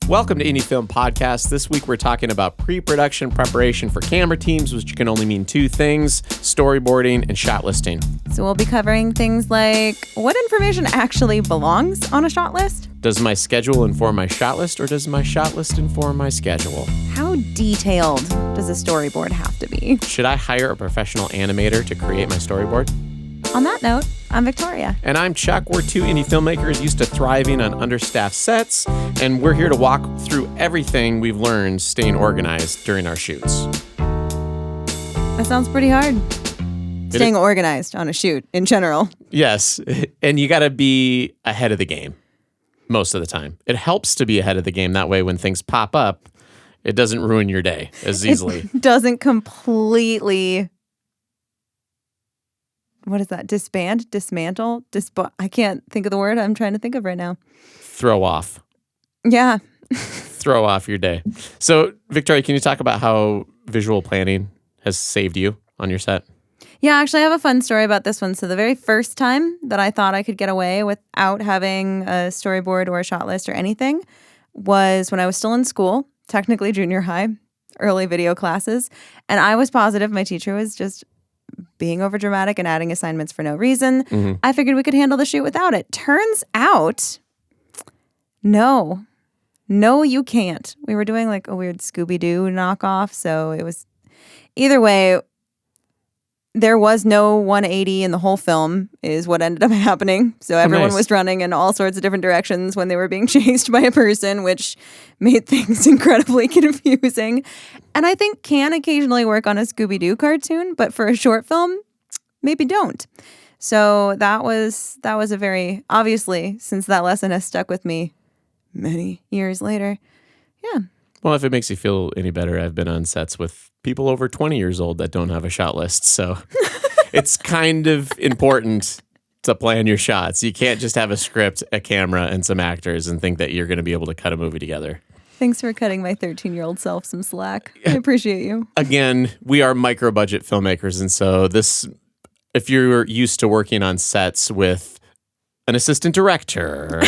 Welcome to Indie Film Podcast. This week we're talking about pre-production preparation for camera teams, which can only mean two things: storyboarding and shot listing. So we'll be covering things like what information actually belongs on a shot list? Does my schedule inform my shot list, or does my shot list inform my schedule? How detailed does a storyboard have to be? Should I hire a professional animator to create my storyboard? On that note, I'm Victoria. And I'm Chuck. We're two indie filmmakers used to thriving on understaffed sets, and we're here to walk through everything we've learned staying organized during our shoots. That sounds pretty hard. Staying organized on a shoot in general. Yes, and you got to be ahead of the game most of the time. It helps to be ahead of the game. That way, when things pop up, it doesn't ruin your day as easily. It doesn't completely... What is that? Dismantle? I can't think of the word I'm trying to think of right now. Throw off. Yeah. Throw off your day. So, Victoria, can you talk about how visual planning has saved you on your set? Yeah, actually, I have a fun story about this one. So the very first time that I thought I could get away without having a storyboard or a shot list or anything was when I was still in school, technically junior high, early video classes. And I was positive my teacher was just being overdramatic and adding assignments for no reason. Mm-hmm. I figured we could handle the shoot without it. Turns out, no, you can't. We were doing like a weird Scooby-Doo knockoff. So it was either way, there was no 180 in the whole film is what ended up happening. So everyone was running in all sorts of different directions when they were being chased by a person, which made things incredibly confusing. And I think can occasionally work on a Scooby-Doo cartoon, but for a short film, maybe don't. So that was a very, obviously, since that lesson has stuck with me many years later. Yeah. Well, if it makes you feel any better, I've been on sets with people over 20 years old that don't have a shot list. So it's kind of important to plan your shots. You can't just have a script, a camera, and some actors and think that you're going to be able to cut a movie together. Thanks for cutting my 13-year-old self some slack. I appreciate you. Again, we are micro-budget filmmakers. And so if you're used to working on sets with an assistant director...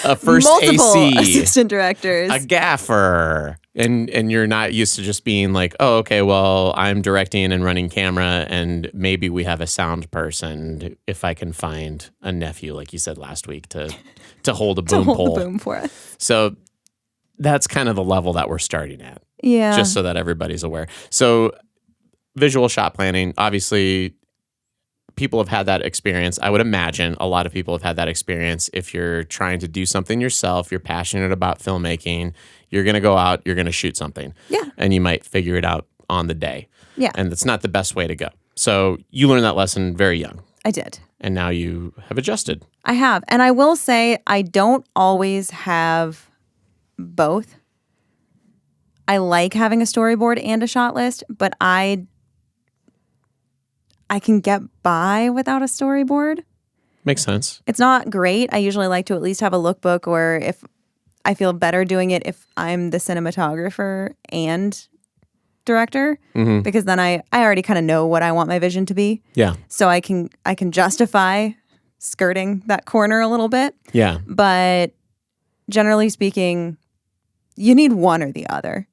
a first multiple AC, assistant directors, a gaffer, and you're not used to just being like, oh, okay, well, I'm directing and running camera, and maybe we have a sound person if I can find a nephew, like you said last week, to hold a boom pole. The boom for us. So that's kind of the level that we're starting at. Yeah. Just so that everybody's aware. So visual shot planning, obviously. People have had that experience. I would imagine a lot of people have had that experience. If you're trying to do something yourself, you're passionate about filmmaking, you're going to go out, you're going to shoot something. Yeah. And you might figure it out on the day. Yeah. And that's not the best way to go. So you learned that lesson very young. I did. And now you have adjusted. I have. And I will say I don't always have both. I like having a storyboard and a shot list, but I can get by without a storyboard. Makes sense. It's not great. I usually like to at least have a lookbook, or if I feel better doing it if I'm the cinematographer and director, because then I already kind of know what I want my vision to be. Yeah. So I can justify skirting that corner a little bit. Yeah. But generally speaking, you need one or the other.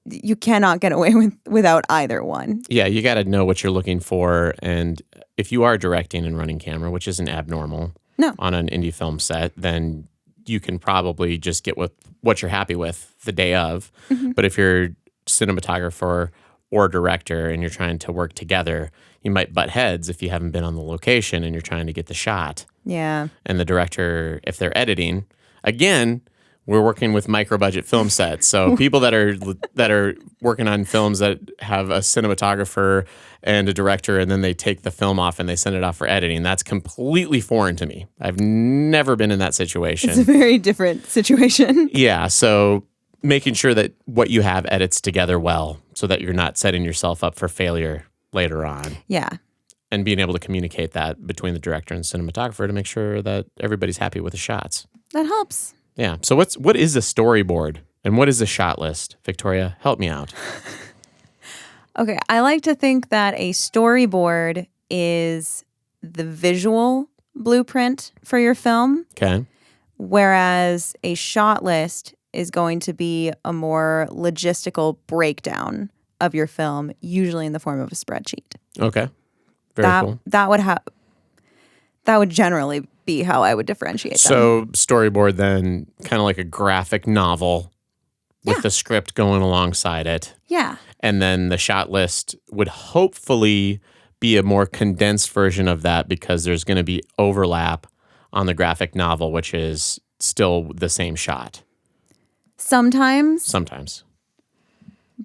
You cannot get away without either one. Yeah, you got to know what you're looking for. And if you are directing and running camera, which isn't abnormal on an indie film set, then you can probably just get with what you're happy with the day of. Mm-hmm. But if you're cinematographer or director and you're trying to work together, you might butt heads if you haven't been on the location and you're trying to get the shot. Yeah. And the director, if they're editing, again... We're working with micro-budget film sets, so people that are working on films that have a cinematographer and a director, and then they take the film off and they send it off for editing. That's completely foreign to me. I've never been in that situation. It's a very different situation. Yeah, so making sure that what you have edits together well, so that you're not setting yourself up for failure later on. Yeah. And being able to communicate that between the director and cinematographer to make sure that everybody's happy with the shots. That helps. Yeah. So what is a storyboard and what is a shot list? Victoria, help me out. Okay. I like to think that a storyboard is the visual blueprint for your film. Okay. Whereas a shot list is going to be a more logistical breakdown of your film, usually in the form of a spreadsheet. Okay. Very cool. That would generally be how I would differentiate them. So storyboard then kind of like a graphic novel with the script going alongside it. Yeah. And then the shot list would hopefully be a more condensed version of that because there's going to be overlap on the graphic novel, which is still the same shot. Sometimes.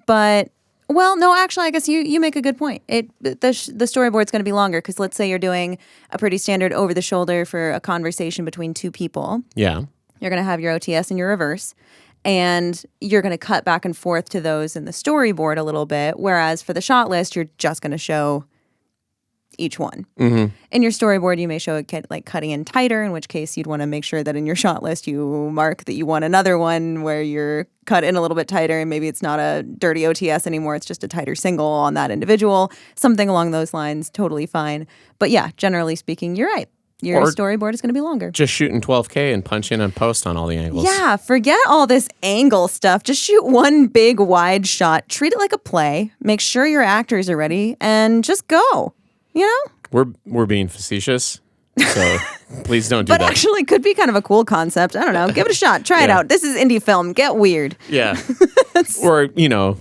But, well, no, actually, I guess you make a good point. The storyboard's going to be longer because let's say you're doing a pretty standard over the shoulder for a conversation between two people. Yeah. You're going to have your OTS and your reverse. And you're going to cut back and forth to those in the storyboard a little bit. Whereas for the shot list, you're just going to show each one. Mm-hmm. In your storyboard, you may show it like cutting in tighter, in which case you'd want to make sure that in your shot list you mark that you want another one where you're cut in a little bit tighter and maybe it's not a dirty OTS anymore. It's just a tighter single on that individual. Something along those lines, totally fine. But yeah, generally speaking, you're right. Your storyboard is going to be longer. Just shooting 12K and punch in and post on all the angles. Yeah, forget all this angle stuff. Just shoot one big wide shot. Treat it like a play. Make sure your actors are ready and just go. You know? We're being facetious, so please don't do that. But actually could be kind of a cool concept. I don't know. Give it a shot. Try it out. This is indie film. Get weird. Yeah. Or,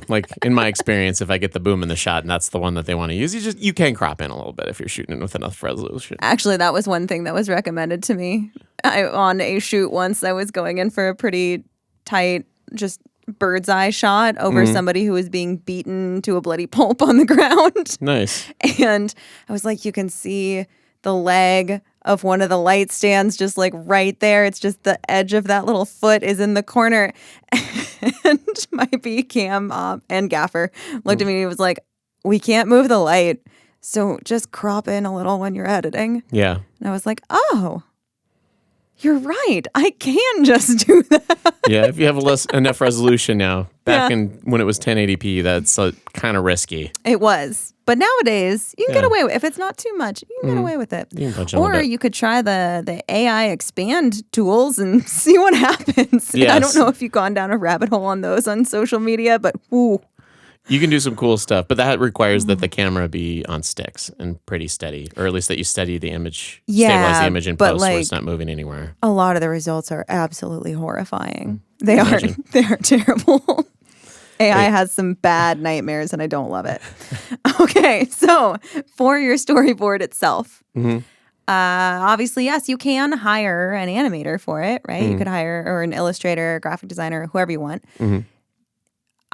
like in my experience, if I get the boom in the shot and that's the one that they want to use, you can crop in a little bit if you're shooting it with enough resolution. Actually, that was one thing that was recommended to me. On a shoot once, I was going in for a pretty tight, just bird's eye shot over somebody who was being beaten to a bloody pulp on the ground. Nice. And I was like, you can see the leg of one of the light stands just like right there. It's just the edge of that little foot is in the corner. And my B cam and gaffer looked at me and he was like, we can't move the light. So just crop in a little when you're editing. Yeah. And I was like, oh, you're right. I can just do that. Yeah, if you have enough resolution now. Back in when it was 1080p, that's kind of risky. It was. But nowadays, you can get away with it. If it's not too much, you can get away with it. You can or you could try the AI expand tools and see what happens. Yes. I don't know if you've gone down a rabbit hole on those on social media, but whoo. You can do some cool stuff, but that requires that the camera be on sticks and pretty steady, or at least that you steady the image, stabilize the image in post where it's not moving anywhere. A lot of the results are absolutely horrifying. They are terrible. AI has some bad nightmares, and I don't love it. Okay, so for your storyboard itself, obviously, yes, you can hire an animator for it, right? You could hire or an illustrator, graphic designer, whoever you want.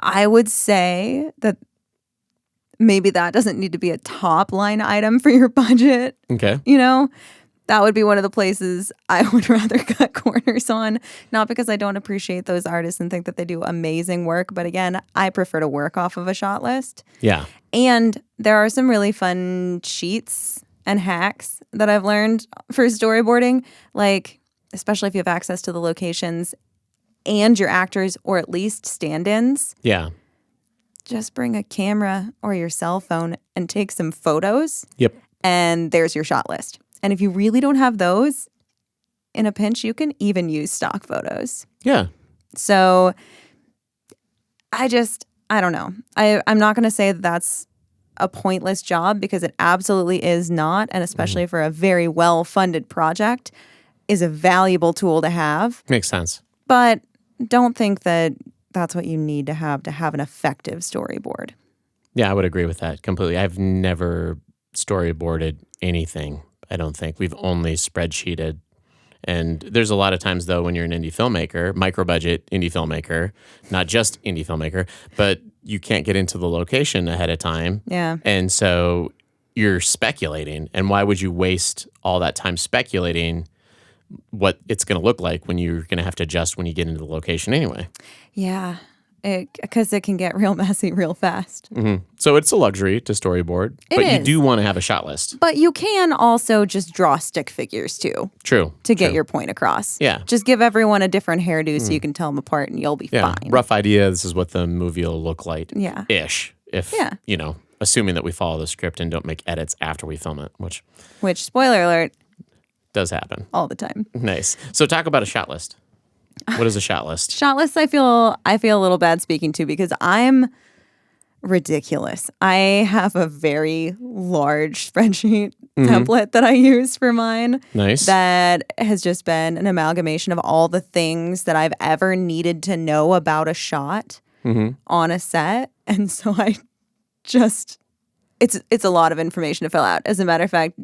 I would say that maybe that doesn't need to be a top line item for your budget. Okay. That would be one of the places I would rather cut corners on. Not because I don't appreciate those artists and think that they do amazing work, but again, I prefer to work off of a shot list. Yeah. And there are some really fun cheats and hacks that I've learned for storyboarding, like especially if you have access to the locations and your actors, or at least stand-ins. Yeah. Just bring a camera or your cell phone and take some photos. Yep. And there's your shot list. And if you really don't have those, in a pinch, you can even use stock photos. Yeah. So I don't know. I'm not going to say that that's a pointless job because it absolutely is not. And especially for a very well-funded project, is a valuable tool to have. Makes sense. But don't think that that's what you need to have an effective storyboard. Yeah, I would agree with that completely. I've never storyboarded anything, I don't think. We've only spreadsheeted. And there's a lot of times, though, when you're an indie filmmaker, micro-budget indie filmmaker, not just indie filmmaker, but you can't get into the location ahead of time. Yeah. And so you're speculating. And why would you waste all that time speculating what it's going to look like when you're going to have to adjust when you get into the location anyway? Yeah, because it can get real messy real fast. So it's a luxury to storyboard, but you do want to have a shot list. But you can also just draw stick figures too. True. To get your point across. Yeah. Just give everyone a different hairdo so you can tell them apart and you'll be fine. Rough idea. This is what the movie will look like. Yeah. Ish. If, assuming that we follow the script and don't make edits after we film it, which spoiler alert, does happen. All the time. Nice. So talk about a shot list. What is a shot list? Shot lists I feel a little bad speaking to because I'm ridiculous. I have a very large spreadsheet template that I use for mine. Nice. That has just been an amalgamation of all the things that I've ever needed to know about a shot on a set. And so it's a lot of information to fill out. As a matter of fact,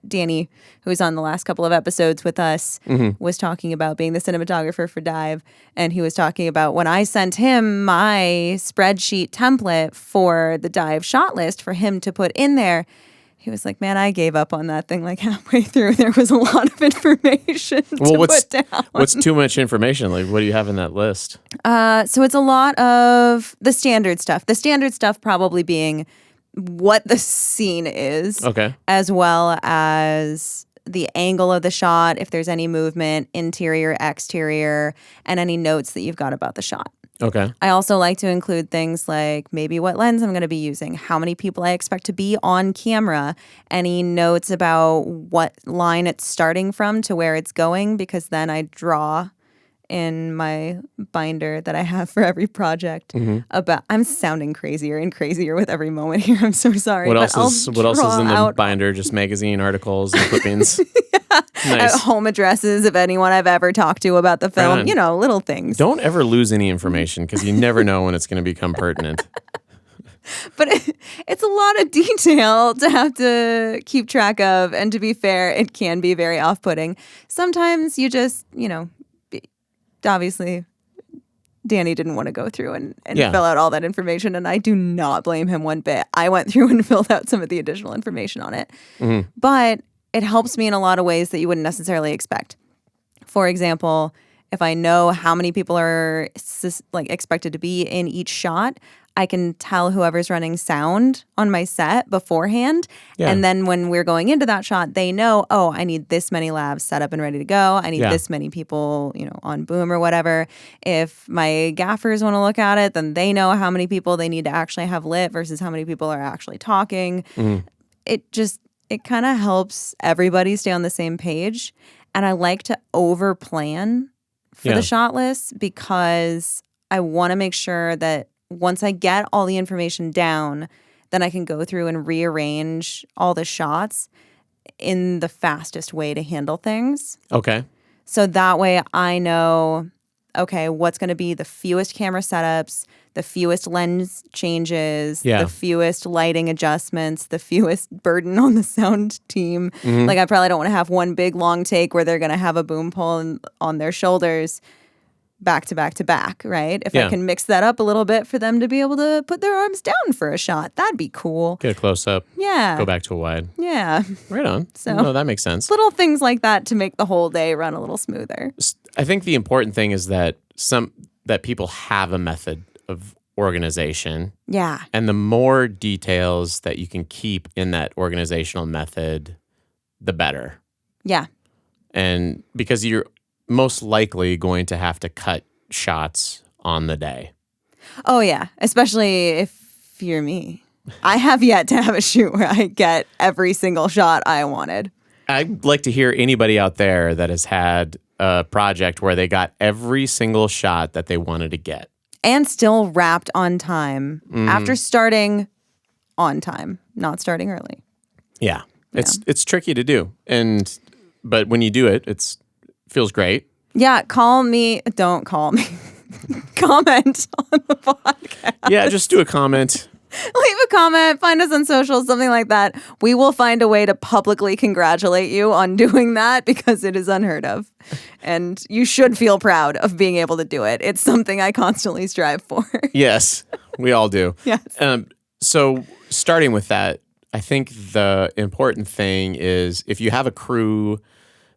Danny, who was on the last couple of episodes with us, was talking about being the cinematographer for Dive. And he was talking about when I sent him my spreadsheet template for the Dive shot list for him to put in there. He was like, man, I gave up on that thing like halfway through. There was a lot of information to put down. What's too much information? Like, what do you have in that list? So it's a lot of the standard stuff. The standard stuff probably being what the scene is, as well as the angle of the shot, if there's any movement, interior, exterior, and any notes that you've got about the shot. Okay. I also like to include things like maybe what lens I'm going to be using, how many people I expect to be on camera, any notes about what line it's starting from to where it's going, because then I draw in my binder that I have for every project about. I'm sounding crazier and crazier with every moment here. I'm so sorry. What else is in the binder? Just magazine articles and clippings. Nice. Home addresses of anyone I've ever talked to about the film. You know, little things. Don't ever lose any information because you never know when it's going to become pertinent. But it's a lot of detail to have to keep track of. And to be fair, it can be very off-putting. Sometimes you just, obviously, Danny didn't want to go through and fill out all that information, and I do not blame him one bit. I went through and filled out some of the additional information on it. But it helps me in a lot of ways that you wouldn't necessarily expect. For example, if I know how many people are expected to be in each shot, I can tell whoever's running sound on my set beforehand. Yeah. And then when we're going into that shot, they know, oh, I need this many labs set up and ready to go. I need this many people, on boom or whatever. If my gaffers want to look at it, then they know how many people they need to actually have lit versus how many people are actually talking. It kind of helps everybody stay on the same page. And I like to over plan for the shot list because I want to make sure that once I get all the information down, then I can go through and rearrange all the shots in the fastest way to handle things. Okay. So that way I know, okay, what's going to be the fewest camera setups, the fewest lens changes, the fewest lighting adjustments, the fewest burden on the sound team. Like I probably don't want to have one big long take where they're going to have a boom pole on their shoulders back to back to back, right? If I can mix that up a little bit for them to be able to put their arms down for a shot, that'd be cool. Get a close up. Yeah. Go back to a wide. Yeah. Right on. So no, that makes sense. Little things like that to make the whole day run a little smoother. I think the important thing is that people have a method of organization. Yeah. And the more details that you can keep in that organizational method, the better. Yeah. And because you're most likely going to have to cut shots on the day. Oh, yeah. Especially if you're me. I have yet to have a shoot where I get every single shot I wanted. I'd like to hear anybody out there that has had a project where they got every single shot that they wanted to get. And still wrapped on time after starting on time, not starting early. Yeah. It's tricky to do. But when you do it, feels great. Yeah, call me. Don't call me. Comment on the podcast. Yeah, just do a comment. Leave a comment. Find us on social, something like that. We will find a way to publicly congratulate you on doing that because it is unheard of. And you should feel proud of being able to do it. It's something I constantly strive for. Yes, we all do. Yes. So starting with that, I think the important thing is if you have a crew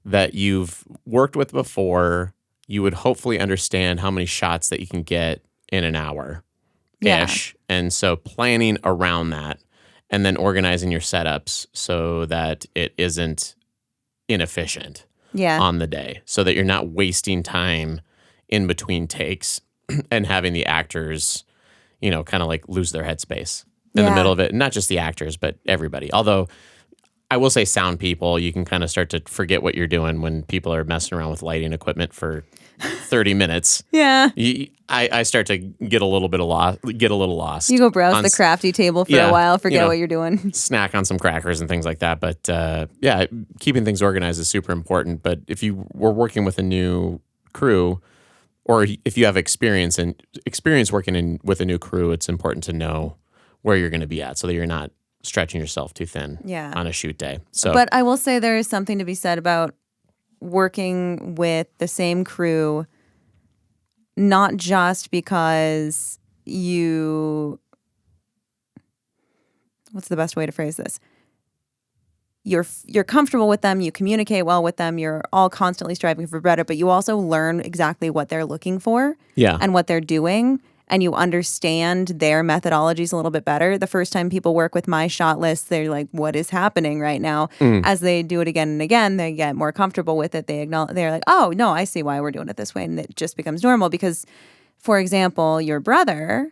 that you've worked with before, you would hopefully understand how many shots that you can get in an hour-ish. Yeah. And so planning around that and then organizing your setups so that it isn't inefficient on the day, so that you're not wasting time in between takes and having the actors, kind of like lose their headspace in the middle of it. Not just the actors, but everybody. Although I will say sound people, you can kind of start to forget what you're doing when people are messing around with lighting equipment for 30 minutes. Yeah. I start to get a little lost. You go browse the crafty table for a while, forget what you're doing. Snack on some crackers and things like that. But keeping things organized is super important. But if you were working with a new crew, or if you have experience working with a new crew, it's important to know where you're going to be at so that you're not stretching yourself too thin on a shoot day. So, but I will say there is something to be said about working with the same crew, not just because what's the best way to phrase this? You're comfortable with them, you communicate well with them, you're all constantly striving for better, but you also learn exactly what they're looking for and what they're doing, and you understand their methodologies a little bit better. The first time people work with my shot list, they're like, what is happening right now? As they do it again and again, they get more comfortable with it. They're like, oh, no, I see why we're doing it this way. And it just becomes normal because, for example, your brother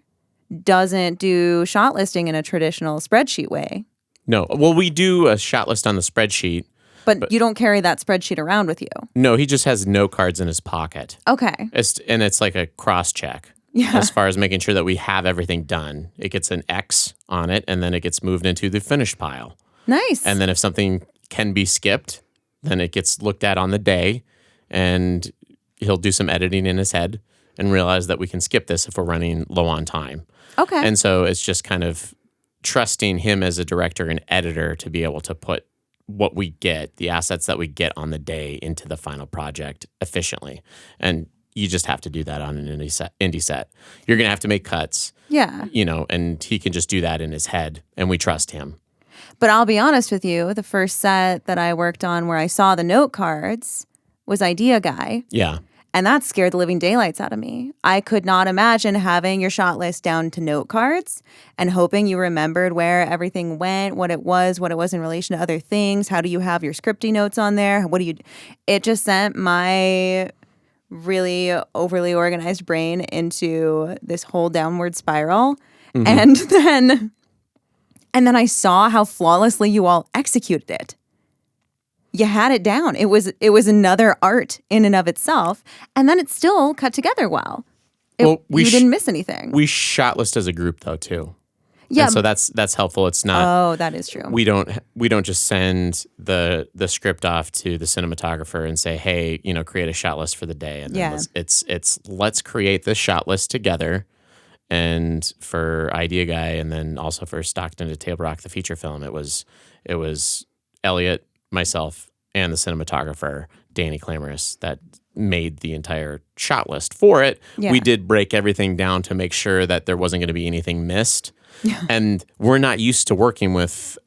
doesn't do shot listing in a traditional spreadsheet way. No. Well, we do a shot list on the spreadsheet. But you don't carry that spreadsheet around with you. No, he just has note cards in his pocket. Okay. It's like a cross-check. Yeah. As far as making sure that we have everything done. It gets an X on it, and then it gets moved into the finished pile. Nice. And then if something can be skipped, then it gets looked at on the day, and he'll do some editing in his head and realize that we can skip this if we're running low on time. Okay. And so it's just kind of trusting him as a director and editor to be able to put what we get, the assets that we get on the day, into the final project efficiently. And you just have to do that on an indie set. You're going to have to make cuts. Yeah. And he can just do that in his head, and we trust him. But I'll be honest with you, the first set that I worked on where I saw the note cards was Idea Guy. Yeah. And that scared the living daylights out of me. I could not imagine having your shot list down to note cards and hoping you remembered where everything went, what it was in relation to other things. How do you have your scripty notes on there? It just sent my really overly organized brain into this whole downward spiral. Mm-hmm. And then I saw how flawlessly you all executed it. You had it down. It was another art in and of itself, and then it still cut together well. You didn't miss anything. We shot list as a group though too. Yeah. And so that's helpful. It's not. Oh, that is true. We don't just send the script off to the cinematographer and say, hey, create a shot list for the day. And then let's create this shot list together. And for Idea Guy, and then also for Stockton to Table Rock, the feature film, it was Elliot, myself, and the cinematographer, Danny Clamoris, that made the entire shot list for it. Yeah. We did break everything down to make sure that there wasn't going to be anything missed. Yeah. And we're not used to working with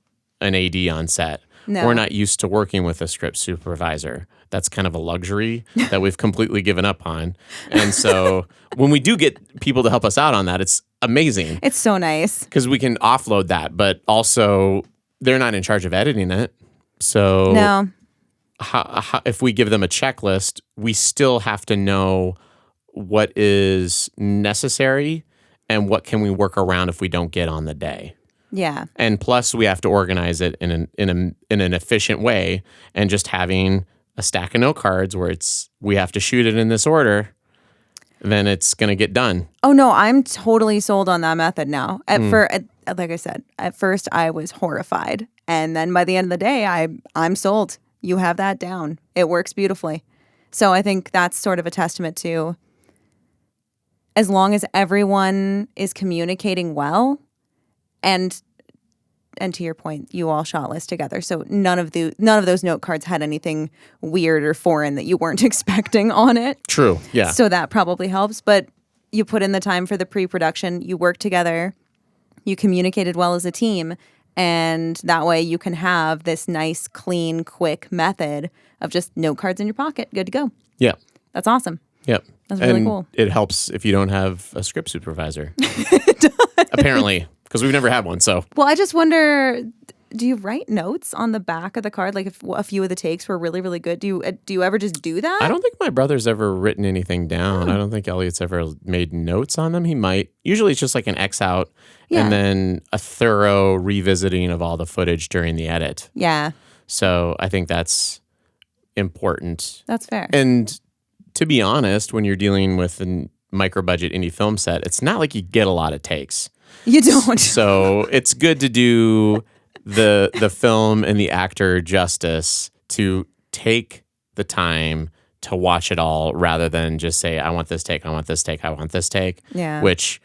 an AD on set. No. We're not used to working with a script supervisor. That's kind of a luxury that we've completely given up on. And so when we do get people to help us out on that, it's amazing. It's so nice. Because we can offload that, but also they're not in charge of editing it. So no. If we give them a checklist, we still have to know what is necessary and what can we work around if we don't get on the day. Yeah. And plus, we have to organize it in an efficient way. And just having a stack of note cards where we have to shoot it in this order, then it's going to get done. Oh no, I'm totally sold on that method now. Like I said, at first I was horrified, and then by the end of the day, I'm sold. You have that down. It works beautifully. So I think that's sort of a testament to, as long as everyone is communicating well, and to your point, you all shot list together. So none of those note cards had anything weird or foreign that you weren't expecting on it. True. Yeah. So that probably helps. But you put in the time for the pre-production, you work together, you communicated well as a team, and that way you can have this nice, clean, quick method of just note cards in your pocket, good to go. Yeah. That's awesome. Yep. That's really cool. It helps if you don't have a script supervisor. Apparently. Because we've never had one, so. Well, I just wonder, do you write notes on the back of the card? Like if a few of the takes were really, really good, do you ever just do that? I don't think my brother's ever written anything down. I don't think Elliot's ever made notes on them. He might. Usually it's just like an X out and then a thorough revisiting of all the footage during the edit. Yeah. So I think that's important. That's fair. And to be honest, when you're dealing with a micro-budget indie film set, it's not like you get a lot of takes. You don't. So it's good to do the film and the actor justice to take the time to watch it all rather than just say, I want this take, I want this take, I want this take. Yeah. Which,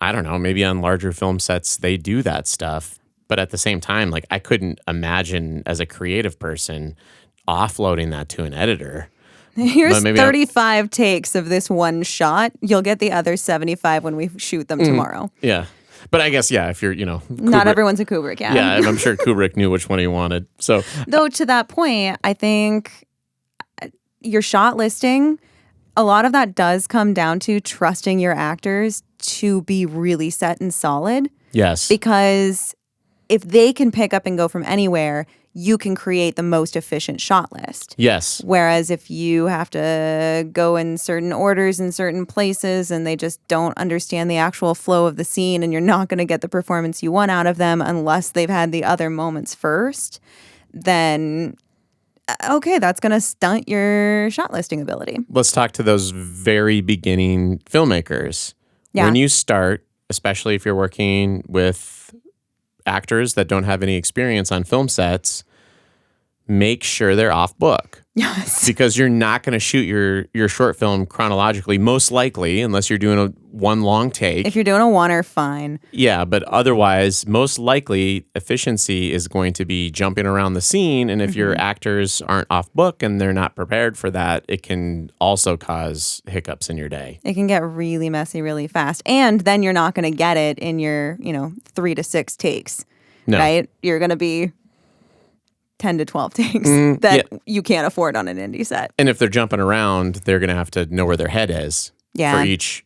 I don't know, maybe on larger film sets, they do that stuff. But at the same time, like I couldn't imagine as a creative person offloading that to an editor. Here's 35 takes of this one shot. You'll get the other 75 when we shoot them tomorrow. Yeah. But I guess, if you're, Kubrick, not everyone's a Kubrick, yeah. Yeah, I'm sure Kubrick knew which one he wanted. So, though to that point, I think your shot listing, a lot of that does come down to trusting your actors to be really set and solid. Yes. Because if they can pick up and go from anywhere, you can create the most efficient shot list. Yes. Whereas if you have to go in certain orders in certain places and they just don't understand the actual flow of the scene and you're not going to get the performance you want out of them unless they've had the other moments first, then okay, that's going to stunt your shot listing ability. Let's talk to those very beginning filmmakers. Yeah. When you start, especially if you're working with actors that don't have any experience on film sets, make sure they're off book. Yes. Because you're not going to shoot your short film chronologically, most likely, unless you're doing one long take. If you're doing a one-er, fine. Yeah, but otherwise, most likely, efficiency is going to be jumping around the scene. And if your actors aren't off book and they're not prepared for that, it can also cause hiccups in your day. It can get really messy really fast. And then you're not going to get it in your, 3 to 6 takes. No. Right? You're going to be 10 to 12 takes that you can't afford on an indie set. And if they're jumping around, they're going to have to know where their head is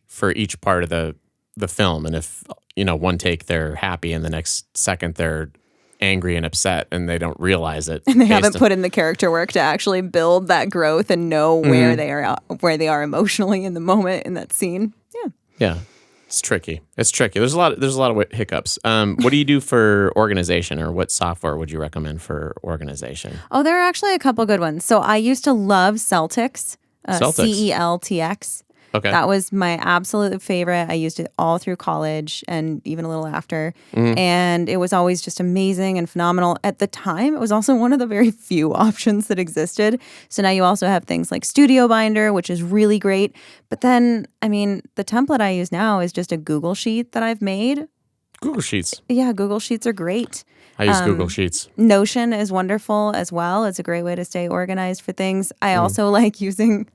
for each part of the film. And if, one take they're happy and the next second they're angry and upset and they don't realize it. And they haven't put in the character work to actually build that growth and know where they are emotionally in the moment in that scene. Yeah. Yeah. It's tricky. There's a lot of hiccups. What do you do for organization, or what software would you recommend for organization? Oh, there are actually a couple good ones. So I used to love Celtx, CELTX. Okay. That was my absolute favorite. I used it all through college and even a little after. And it was always just amazing and phenomenal. At the time, it was also one of the very few options that existed. So now you also have things like Studio Binder, which is really great. But then, the template I use now is just a Google Sheet that I've made. Google Sheets. Yeah, Google Sheets are great. I use Google Sheets. Notion is wonderful as well. It's a great way to stay organized for things. I also like using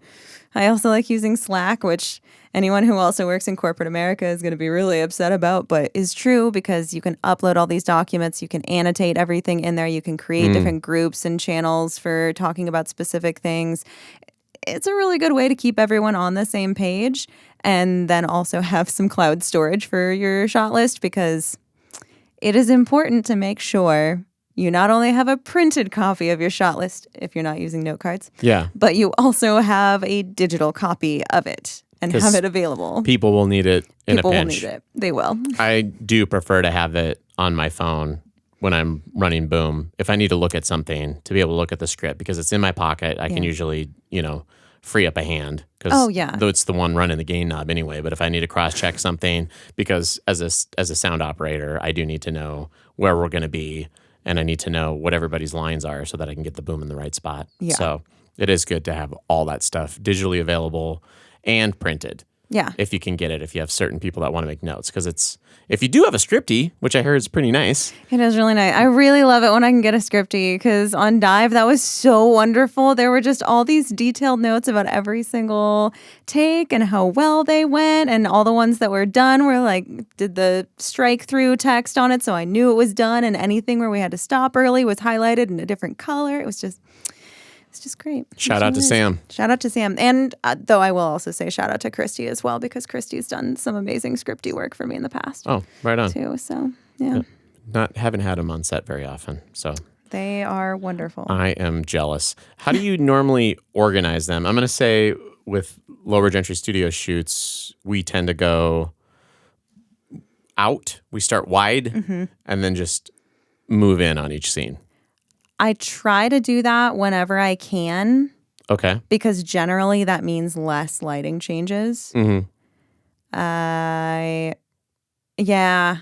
Slack, which anyone who also works in corporate America is going to be really upset about, but is true because you can upload all these documents. You can annotate everything in there. You can create different groups and channels for talking about specific things. It's a really good way to keep everyone on the same page, and then also have some cloud storage for your shot list, because it is important to make sure you not only have a printed copy of your shot list if you're not using note cards, but you also have a digital copy of it and have it available. People will need it in a pinch. People will need it. They will. I do prefer to have it on my phone when I'm running Boom. If I need to look at something, to be able to look at the script, because it's in my pocket, I can usually, free up a hand. Though it's the one running the gain knob anyway. But if I need to cross-check something, because as a sound operator, I do need to know where we're going to be. And I need to know what everybody's lines are so that I can get the boom in the right spot. Yeah. So it is good to have all that stuff digitally available and printed. Yeah. If you can get it, if you have certain people that want to make notes. Because if you do have a scripty, which I heard is pretty nice. It is really nice. I really love it when I can get a scripty, because on Dive, that was so wonderful. There were just all these detailed notes about every single take and how well they went, and all the ones that were done were like, did the strike through text on it, so I knew it was done, and anything where we had to stop early was highlighted in a different color. It's just great. Shout out to Sam. Shout out to Sam. And though I will also say shout out to Christy as well, because Christy's done some amazing scripty work for me in the past. Oh, right on. Too. So, yeah. Haven't had them on set very often, so They are wonderful. I am jealous. How do you normally organize them? I'm going to say with lower entry studio shoots, we tend to go out. We start wide and then just move in on each scene. I try to do that whenever I can. Okay. Because generally that means less lighting changes. Mm-hmm. Yeah.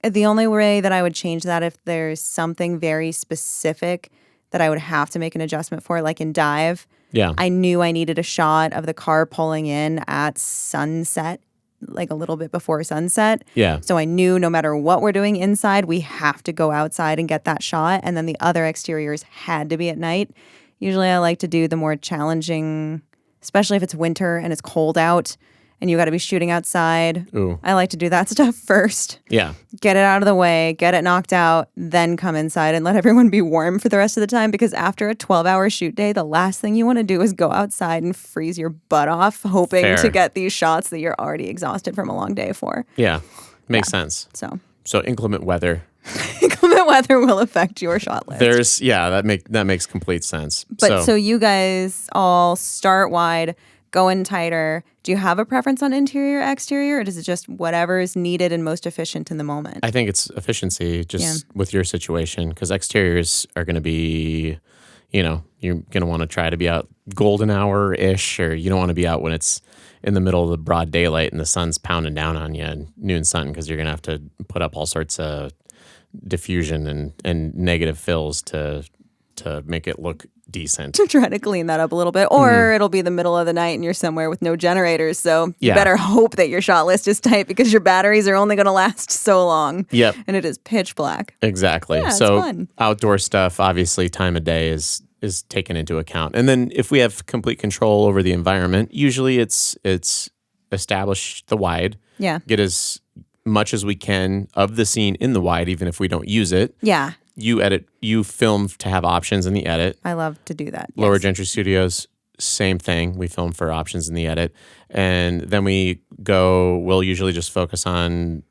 The only way that I would change that if there's something very specific that I would have to make an adjustment for, like in Dive. Yeah. I knew I needed a shot of the car pulling in at sunset, like a little bit before sunset. Yeah. So I knew no matter what we're doing inside, we have to go outside and get that shot. And then the other exteriors had to be at night. Usually I like to do the more challenging, especially if it's winter and it's cold out and you got to be shooting outside. Ooh. I like to do that stuff first. Yeah. Get it out of the way, get it knocked out, then come inside and let everyone be warm for the rest of the time, because after a 12-hour shoot day, the last thing you want to do is go outside and freeze your butt off hoping Fair. to get these shots that you're already exhausted from a long day for. Yeah. Makes sense. So inclement weather. Inclement weather will affect your shot list. That makes complete sense. But so you guys all start wide, go in tighter. Do you have a preference on interior, exterior, or is it just whatever is needed and most efficient in the moment? I think it's efficiency just with your situation, because exteriors are going to be, you're going to want to try to be out golden hour-ish, or you don't want to be out when it's in the middle of the broad daylight and the sun's pounding down on you in noon sun, because you're going to have to put up all sorts of diffusion and negative fills to make it look decent. To try to clean that up a little bit. Or it'll be the middle of the night and you're somewhere with no generators. So you better hope that your shot list is tight, because your batteries are only going to last so long. Yep. And it is pitch black. Exactly. Yeah, so it's fun. Outdoor stuff, obviously time of day is taken into account. And then if we have complete control over the environment, usually it's establish the wide. Yeah. Get as much as we can of the scene in the wide, even if we don't use it. Yeah. You film to have options in the edit. I love to do that. Lower yes. Gentry Studios, same thing. We film for options in the edit. And then we'll usually just focus on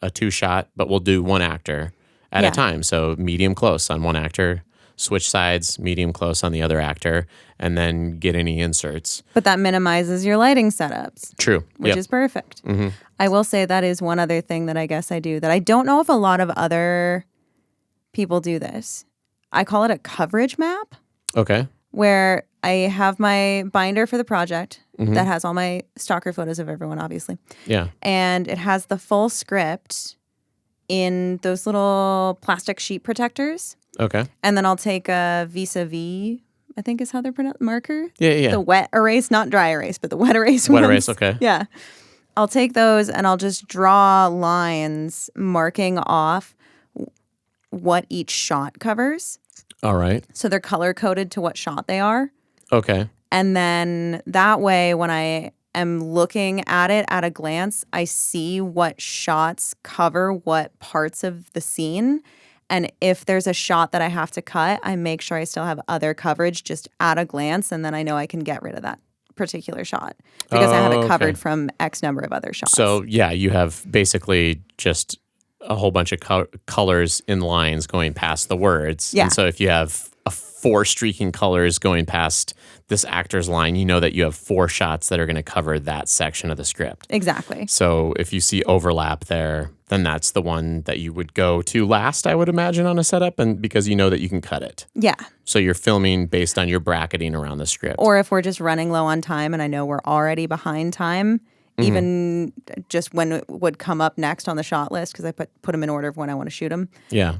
a 2-shot, but we'll do one actor at a time. So medium close on one actor, switch sides, medium close on the other actor, and then get any inserts. But that minimizes your lighting setups. True. Which is perfect. Mm-hmm. I will say that is one other thing that I guess I do that I don't know if a lot of other people do this. I call it a coverage map. Okay. Where I have my binder for the project that has all my stalker photos of everyone, obviously. Yeah. And it has the full script in those little plastic sheet protectors. Okay. And then I'll take a vis-a-vis, I think is how they're pronounced, marker. Yeah. The wet erase, not dry erase, but the wet erase Wet ones. erase, okay. Yeah. I'll take those and I'll just draw lines marking off what each shot covers. All right. So they're color-coded to what shot they are. Okay. And then that way, when I am looking at it at a glance, I see what shots cover what parts of the scene. And if there's a shot that I have to cut, I make sure I still have other coverage just at a glance, and then I know I can get rid of that particular shot because I have it covered from X number of other shots. So, yeah, you have basically just a whole bunch of colors in lines going past the words. Yeah. And so if you have 4 streaking colors going past this actor's line, you know that you have 4 shots that are going to cover that section of the script. Exactly. So if you see overlap there, then that's the one that you would go to last, I would imagine, on a setup, and because you know that you can cut it. Yeah. So you're filming based on your bracketing around the script. Or if we're just running low on time and I know we're already behind time, even just when it would come up next on the shot list, because I put them in order of when I want to shoot them. Yeah.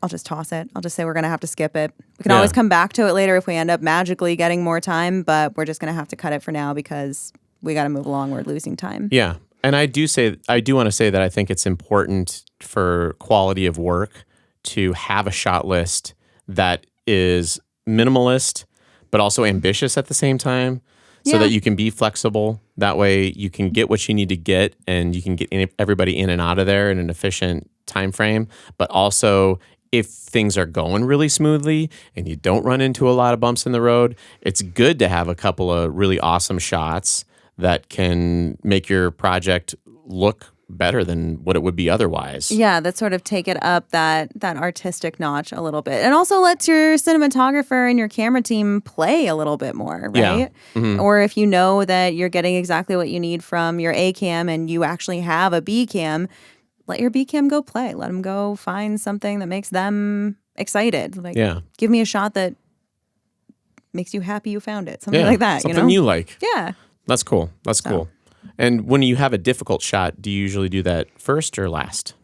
I'll just toss it. I'll just say we're going to have to skip it. We can always come back to it later if we end up magically getting more time, but we're just going to have to cut it for now because we got to move along. We're losing time. Yeah. And I do want to say that I think it's important for quality of work to have a shot list that is minimalist, but also ambitious at the same time, so that you can be flexible. That way you can get what you need to get and you can get everybody in and out of there in an efficient time frame. But also, if things are going really smoothly and you don't run into a lot of bumps in the road, it's good to have a couple of really awesome shots that can make your project look better than what it would be otherwise. Yeah, that sort of take it up that artistic notch a little bit. And also lets your cinematographer and your camera team play a little bit more, right? Yeah. Mm-hmm. Or if you know that you're getting exactly what you need from your A cam and you actually have a B cam, let your B cam go play. Let them go find something that makes them excited. Like, give me a shot that makes you happy you found it. Something like that. Something you like. Yeah. That's cool. That's cool. And when you have a difficult shot, do you usually do that first or last?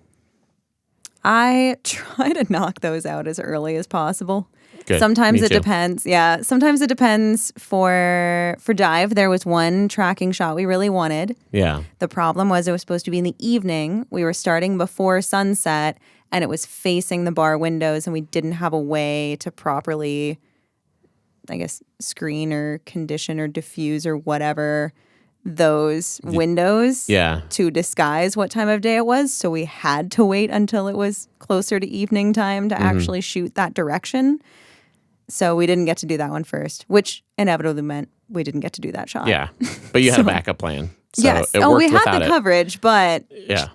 I try to knock those out as early as possible. Good. Sometimes Me it too. depends. Yeah. Sometimes it depends for dive. There was one tracking shot we really wanted. Yeah. The problem was it was supposed to be in the evening. We were starting before sunset and it was facing the bar windows and we didn't have a way to properly, I guess, screen or condition or diffuse or whatever those windows to disguise what time of day it was. So we had to wait until it was closer to evening time to actually shoot that direction. So we didn't get to do that one first, which inevitably meant we didn't get to do that shot. Yeah. But you had a backup plan. So yes. It worked we had without the it. coverage, but Yeah.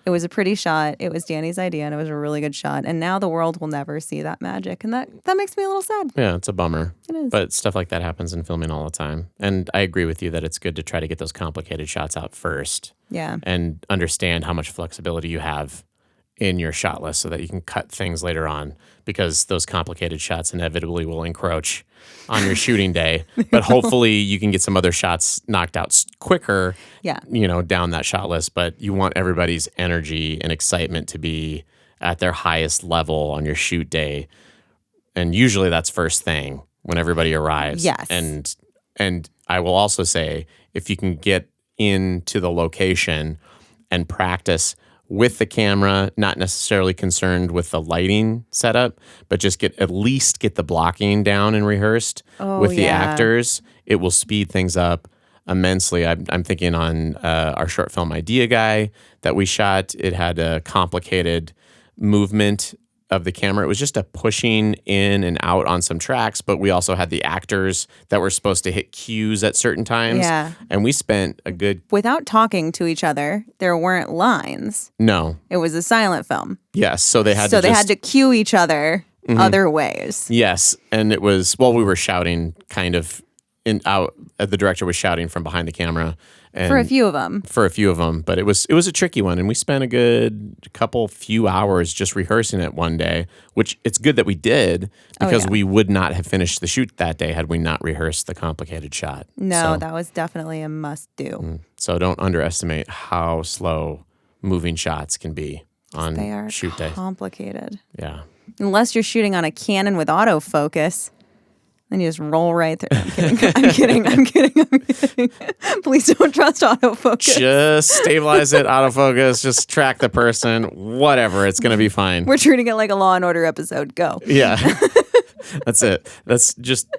it was a pretty shot. It was Danny's idea, and it was a really good shot. And now the world will never see that magic, and that makes me a little sad. Yeah, it's a bummer. It is. But stuff like that happens in filming all the time. And I agree with you that it's good to try to get those complicated shots out first. Yeah. And understand how much flexibility you have in your shot list so that you can cut things later on, because those complicated shots inevitably will encroach on your shooting day. But hopefully you can get some other shots knocked out quicker, down that shot list. But you want everybody's energy and excitement to be at their highest level on your shoot day. And usually that's first thing when everybody arrives. Yes. And I will also say, if you can get into the location and practice with the camera, not necessarily concerned with the lighting setup, but just at least get the blocking down and rehearsed with the actors, it will speed things up immensely. I'm thinking on our short film Idea Guy that we shot. It had a complicated movement of the camera. It was just a pushing in and out on some tracks, but we also had the actors that were supposed to hit cues at certain times. Yeah. And we spent a good... Without talking to each other, there weren't lines. No. It was a silent film. Yes, so they had had to cue each other other ways. Yes, and it was... Well, we were shouting kind of out... The director was shouting from behind the camera. And for a few of them. But it was a tricky one, and we spent a good few hours just rehearsing it one day, which it's good that we did, because we would not have finished the shoot that day had we not rehearsed the complicated shot. No, that was definitely a must-do. So don't underestimate how slow moving shots can be on shoot day. They are complicated. Yeah. Unless you're shooting on a Canon with autofocus. Then you just roll right through. I'm kidding. Please don't trust autofocus. Just stabilize it, autofocus, just track the person, whatever. It's going to be fine. We're treating it like a Law and Order episode. Go. Yeah. That's it. That's just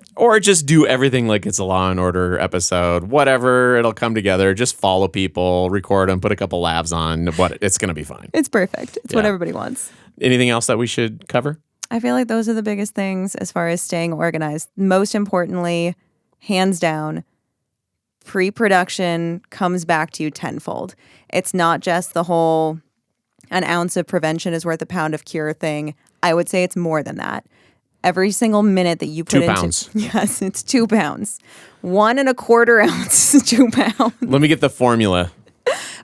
do everything like it's a Law and Order episode. Whatever, it'll come together. Just follow people, record them, put a couple labs on. It's going to be fine. It's perfect. It's what everybody wants. Anything else that we should cover? I feel like those are the biggest things as far as staying organized. Most importantly, hands down, pre-production comes back to you tenfold. It's not just the whole an ounce of prevention is worth a pound of cure thing. I would say it's more than that. Every single minute that you put 2 into... pounds. Yes, it's 2 pounds. 1.25 ounces is 2 pounds. Let me get the formula.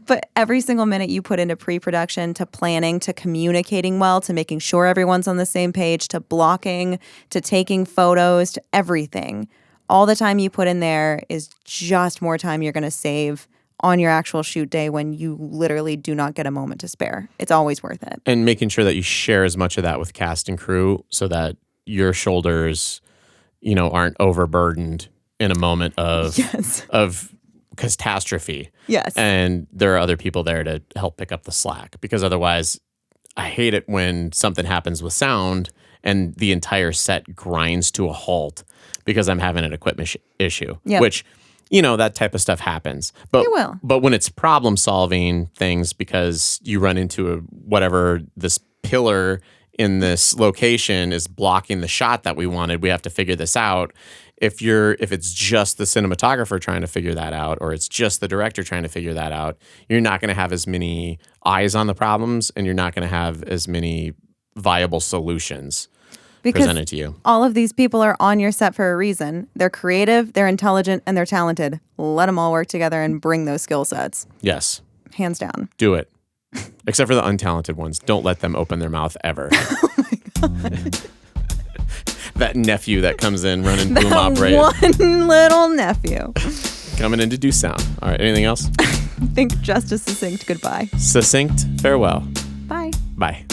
But every single minute you put into pre-production, to planning, to communicating well, to making sure everyone's on the same page, to blocking, to taking photos, to everything. All the time you put in there is just more time you're going to save on your actual shoot day when you literally do not get a moment to spare. It's always worth it. And making sure that you share as much of that with cast and crew so that your shoulders, aren't overburdened in a moment of catastrophe. Yes. And there are other people there to help pick up the slack, because otherwise I hate it when something happens with sound and the entire set grinds to a halt because I'm having an equipment issue, which, that type of stuff happens. But it will. But when it's problem solving things because you run into this pillar in this location is blocking the shot that we wanted, we have to figure this out. if it's just the cinematographer trying to figure that out, or it's just the director trying to figure that out, you're not going to have as many eyes on the problems, and you're not going to have as many viable solutions presented to you. All of these people are on your set for a reason. They're creative, they're intelligent, and they're talented. Let them all work together and bring those skill sets. Yes. Hands down. Do it. Except for the untalented ones. Don't let them open their mouth ever. Oh my God. That nephew that comes in running boom operated. One little nephew. Coming in to do sound. All right, anything else? I think just a succinct goodbye. Succinct farewell. Bye. Bye.